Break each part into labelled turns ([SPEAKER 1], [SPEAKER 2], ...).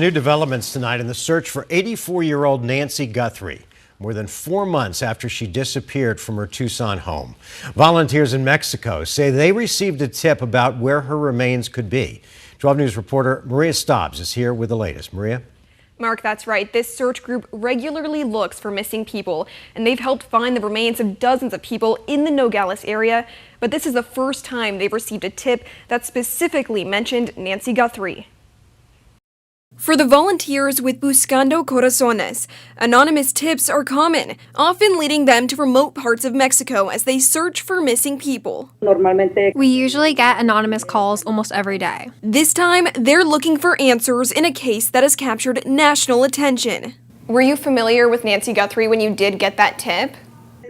[SPEAKER 1] New developments tonight in the search for 84-year-old Nancy Guthrie, more than 4 months after she disappeared from her Tucson home. Volunteers in Mexico say they received a tip about where her remains could be. 12 News reporter Maria Stobbs is here with the latest. Maria?
[SPEAKER 2] Mark, that's right. This search group regularly looks for missing people, and they've helped find the remains of dozens of people in the Nogales area. But this is the first time they've received a tip that specifically mentioned Nancy Guthrie. For the volunteers with Buscando Corazones, anonymous tips are common, often leading them to remote parts of Mexico as they search for missing people.
[SPEAKER 3] We usually get anonymous calls almost every day.
[SPEAKER 2] This time, they're looking for answers in a case that has captured national attention. Were you familiar with Nancy Guthrie when you did get that tip?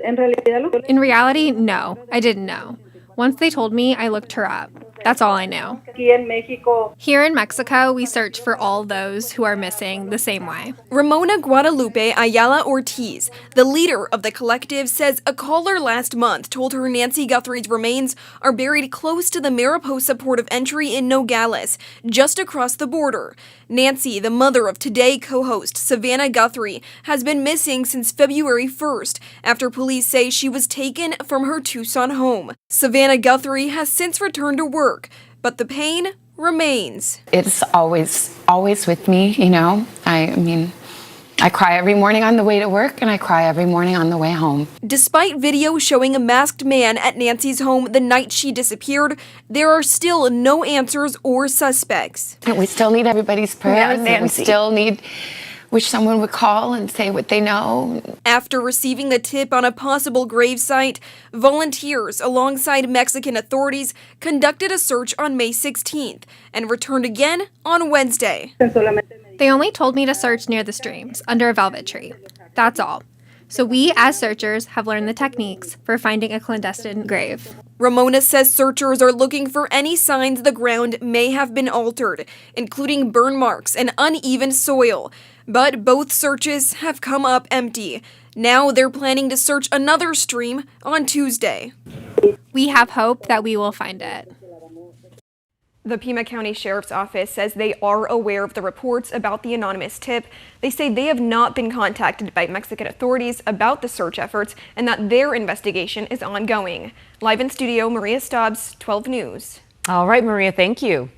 [SPEAKER 3] In reality, no, I didn't know. Once they told me, I looked her up. That's all I know. Here in Mexico, we search for all those who are missing the same way.
[SPEAKER 2] Ramona Guadalupe Ayala Ortiz, the leader of the collective, says a caller last month told her Nancy Guthrie's remains are buried close to the Mariposa port of entry in Nogales, just across the border. Nancy, the mother of Today co-host Savannah Guthrie, has been missing since February 1st after police say she was taken from her Tucson home. Savannah Guthrie has since returned to work, but the pain remains.
[SPEAKER 4] It's always with me, you know. I mean, I cry every morning on the way to work, and I cry every morning on the way home.
[SPEAKER 2] Despite video showing a masked man at Nancy's home the night she disappeared, there are still no answers or suspects.
[SPEAKER 4] And we still need everybody's prayers,
[SPEAKER 3] Yeah,
[SPEAKER 4] and we still wish someone would call and say what they know.
[SPEAKER 2] After receiving the tip on a possible gravesite, volunteers alongside Mexican authorities conducted a search on May 16th and returned again on Wednesday.
[SPEAKER 3] They only told me to search near the streams, under a velvet tree. That's all. So we, as searchers, have learned the techniques for finding a clandestine grave.
[SPEAKER 2] Ramona says searchers are looking for any signs the ground may have been altered, including burn marks and uneven soil. But both searches have come up empty. Now they're planning to search another stream on Tuesday.
[SPEAKER 3] We have hope that we will find it.
[SPEAKER 2] The Pima County Sheriff's Office says they are aware of the reports about the anonymous tip. They say they have not been contacted by Mexican authorities about the search efforts and that their investigation is ongoing. Live in studio, Maria Stobbs, 12 News.
[SPEAKER 5] All right, Maria, thank you.